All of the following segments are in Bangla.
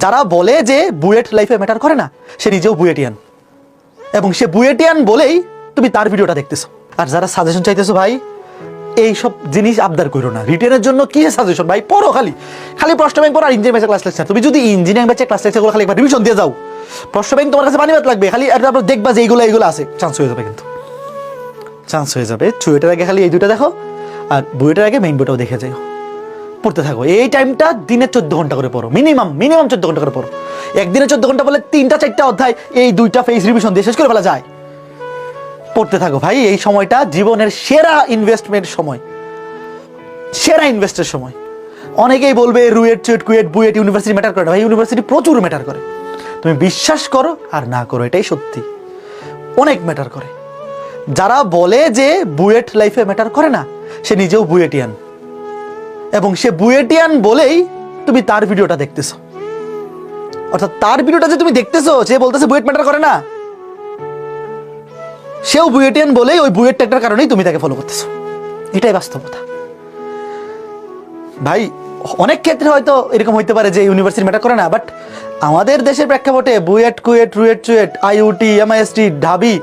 যারা বলে যে বুয়েট লাইফে ম্যাটার করে না, সে নিজেও বুয়েটিয়ান, এবং সে বুয়েটিয়ান বলেই তুমি তার ভিডিওটা দেখতেছো। আর যারা সাজেশন চাইতেছো ভাই, এইসব জিনিস আবদার করো না। রিটেনের জন্য কি সাজেশন ভাই, পড়ো খালি খালি প্রশ্ন ব্যাংক পড়ো আর ইঞ্জিনিয়ারিং ব্যাচের ক্লাস লেকচার। তুমি যদি ইঞ্জিনিয়ারিং ব্যাচের ক্লাস লেকচারগুলো খালি একবার রিভিশন দিয়ে যাও, প্রশ্ন ব্যাংক তোমার কাছে পানিবাদ লাগবে খালি, আর তারপর দেখবা যে এইগুলো আছে, চান্স হয়ে যাবে, কিন্তু চান্স হয়ে যাবে। চুয়েটের আগে খালি এই দুটো দেখো, আর বুয়েটের আগে মেইন বইটাও দেখে যাও, পড়তে থাকো। এই টাইমটা দিনে 14 ঘন্টা করে পড়ো, মিনিমাম 14 ঘন্টা করে পড়ো। একদিনে 14 ঘন্টা বলে 3-4টা অধ্যায় এই 2টা ফেস রিভিশন দিয়ে শেষ করে ফেলা যায়। পড়তে থাকো ভাই, এই সময়টা জীবনের সেরা ইনভেস্টমেন্ট সময়, সেরা ইনভেস্টের সময়। অনেকেই বলবে রুয়েট চুয়েট কুয়েট বুয়েট ইউনিভার্সিটি ম্যাটার করে না, ভাই ইউনিভার্সিটি প্রচুর ম্যাটার করে। তুমি বিশ্বাস করো আর না করো, এটাই সত্যি, অনেক ম্যাটার করে। যারা বলে যে বুয়েট লাইফে ম্যাটার করে না, সে নিজেও বুয়েটিয়ান, এবং সে বুয়েটিয়ান বলেই তুমি তার ভিডিওটা দেখতেছো। অর্থাৎ তার ভিডিওটা যে তুমি দেখতেছো, সে বলতেছে বুয়েট ম্যাটার করে না, সেও বুয়েটিয়ান বলেই ওই বুয়েট ট্যাগটার কারণেই তুমি তাকে ফলো করতেছো। এটাই বাস্তবতা ভাই। অনেক ক্ষেত্রে হয়তো এরকম হইতে পারে যে ইউনিভার্সিটি ম্যাটার করে না, বাট আমাদের দেশের প্রেক্ষাপটে বুয়েট কুয়েট রুয়েট চুয়েট আইইউটি এমআইএসটি ঢাবি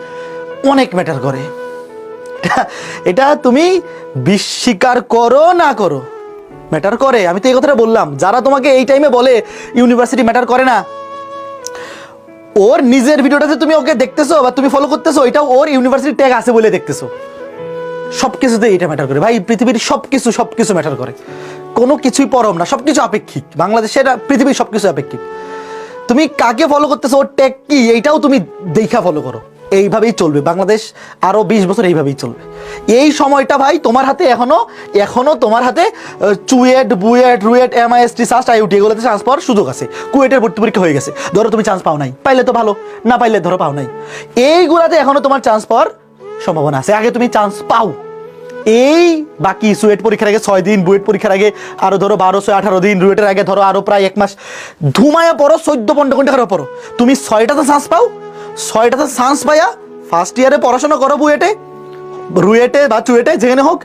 অনেক ম্যাটার করে। এটা তুমি স্বীকার করো না করো, ম্যাটার করে। আমি তো এই কথাটা বললাম, যারা তোমাকে এই টাইমে বলে ইউনিভার্সিটি ম্যাটার করে না, ওর নিজের ভিডিওটা যে তুমি ওকে দেখতেছো বা তুমি ফলো করতেছো, এটা ওর ইউনিভার্সিটি ট্যাগ আছে বলে দেখতেছো। সবকিছুতে এটা ম্যাটার করে ভাই, পৃথিবীর সবকিছু ম্যাটার করে, কোনো কিছুই পরম না, সবকিছু আপেক্ষিক। বাংলাদেশের পৃথিবীর সবকিছু আপেক্ষিক। তুমি কাকে ফলো করতেছো, ওর ট্যাগ কি, এইটাও তুমি দেখা ফলো করো। এইভাবেই চলবে বাংলাদেশ, আরো 20 বছর এইভাবেই চলবে। এই সময়টা ভাই তোমার হাতে, এখনো তোমার হাতে CUET BUET RUET MIST SUST IUT এগুলোতে চান্স পাওয়ার সুযোগ আছে। কুয়েটের ভর্তি পরীক্ষা হয়ে গেছে, ধরো তুমি চান্স পাও নাই, পাইলে তো ভালো, না পাইলে ধরো পাও নাই, এইগুলাতে এখনো তোমার চান্স পাওয়ার সম্ভাবনা আছে। আগে তুমি চান্স পাও। এই বাকি সুয়েট পরীক্ষার আগে 6 দিন, বুয়েট পরীক্ষার আগে আরো ধরো 12-18 দিন, রুয়েটের আগে ধরো আরো প্রায় 1 মাস, ধুমায়া পড়ো, 14-15 ঘন্টা করে পড়ো। তুমি 6টাতে চান্স পাও, 6টাতে চান্স পাইয়া ফার্স্ট ইয়ারে পড়াশোনা করো বুয়েটে রুয়েটে বা চুয়েটে, যেখানে হোক।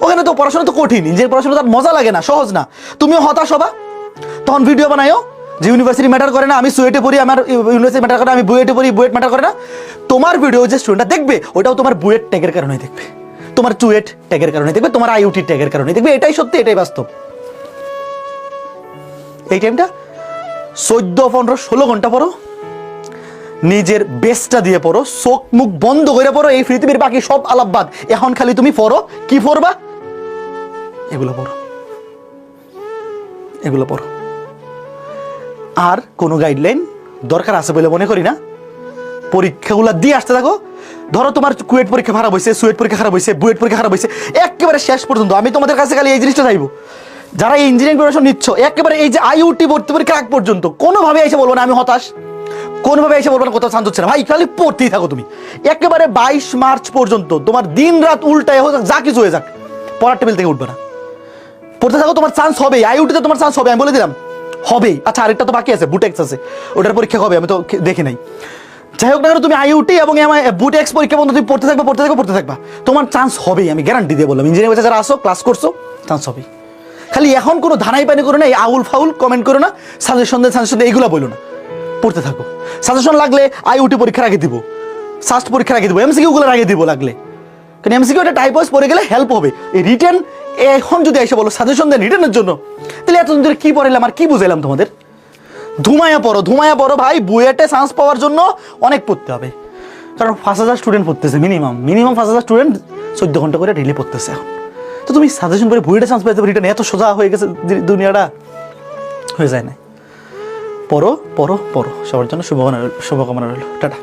ওখানে তো পড়াশোনা তো কঠিন, যে পড়াশোনা তার মজা লাগে না, সহজ না। তুমিও হতাশ হবা, তখন ভিডিও বানায়ও যে ইউনিভার্সিটি ম্যাটার করে না, আমি সুয়েটে পড়ি, আমার ইউনিভার্সিটি ম্যাটার করে না, আমি বুয়েটে পড়ি, বুয়েট ম্যাটার করে না। তোমার ভিডিও যে স্টুডেন্টটা দেখবে, ওটাও তোমার বুয়েট ট্যাগের কারণেই দেখবে, তোমার চুয়েট ট্যাগের কারণে দেখবে, তোমার আইইউটি ট্যাগের কারণে দেখবে। এটাই সত্যি, এটাই বাস্তব। এই টাইমটা 14-15-16 ঘন্টা পড়ো, নিজের বেস্টটা দিয়ে পড়ো, চোখ মুখ বন্ধ করে পড়ো। এই পৃথিবীর বাকি সব আলাপবাদ, এখন খালি তুমি পড়ো। কি পড়বা? এগুলো পড়ো, এগুলো পড়ো। আর কোনো গাইডলাইন দরকার আছে বলে মনে করি না। পরীক্ষাগুলো দিয়ে আসতে থাকো। ধরো তোমার কুয়েট পরীক্ষা খারাপ হয়েছে, সুয়েট পরীক্ষা খারাপ হয়েছে, বুয়েট পরীক্ষা খারাপ হয়েছে, একেবারে শেষ পর্যন্ত আমি তোমাদের কাছে খালি এই জিনিসটা চাইবো, যারা এই ইঞ্জিনিয়ারিং প্রিপারেশন নিচ্ছ, একেবারে এই যে আইইউটি ভর্তি পরীক্ষা আগ পর্যন্ত কোনোভাবে এসে বলবো না আমি হতাশ, কোনোভাবে এসে বলবো না কোথাও চান্স হচ্ছে না। ভাই খালি পড়তেই থাকো তুমি, একেবারে 22 মার্চ পর্যন্ত। তোমার দিন রাত উল্টায় হোক, যা কিছু হয়ে যাক, পড়ার টেবিল থেকে উঠবে না, পড়তে থাকো। তোমার চান্স হবেই, আইইউটিতে তোমার চান্স হবে, আমি বলে দিলাম হবেই। আচ্ছা, আরেকটা তো বাকি আছে, বুটেক্স আছে, ওটার পরীক্ষা হবে, আমি তো দেখি নাই। যাই হোক না কেন, তুমি আইইউটি এবং বুটেক্স পরীক্ষা পর্যন্ত তুমি পড়তে থাকবা, তোমার চান্স হবেই, আমি গ্যারান্টি দিয়ে বললাম। ইঞ্জিনিয়ারিং ব্যাচে যারা আসো, ক্লাস করছো, চান্স হবেই। খালি এখন কোনো ধানাই পানি করো না, এই আউল ফাউল কমেন্ট করো না, সাজেশন দেয় এইগুলো বলো না, পড়তে থাকো। সাজেশন লাগলে আইইউটি পরীক্ষার আগে দিব, সাস্ট পরীক্ষার আগে দিব, এমসিকিউগুলোর আগে দিব লাগলে, কারণ এমসিকিউ একটা টাইপ ওয়াইজ পড়ে গেলে হেল্প হবে। এই রিটেন এখন যদি এসে বলো সাজেশন দেন রিটেনের জন্য, তাহলে এতদিন ধরে কি পড়াইলাম আর কি বুঝাইলাম তোমাদের? ধুমায়া পড়ো ভাই। বুয়েটে চান্স পাওয়ার জন্য অনেক পড়তে হবে, কারণ 5000 স্টুডেন্ট পড়তেছে, মিনিমাম 5000 স্টুডেন্ট 14 ঘন্টা করে ডেইলি পড়তেছে এখন। তো তুমি সাজেশন করে বুয়েটে চান্স পাইতে, রিটেন এত সোজা হয়ে গেছে দুনিয়াটা, হয়ে যায় না। পড়ো। সবার জন্য শুভকামনা রইল। টাটা।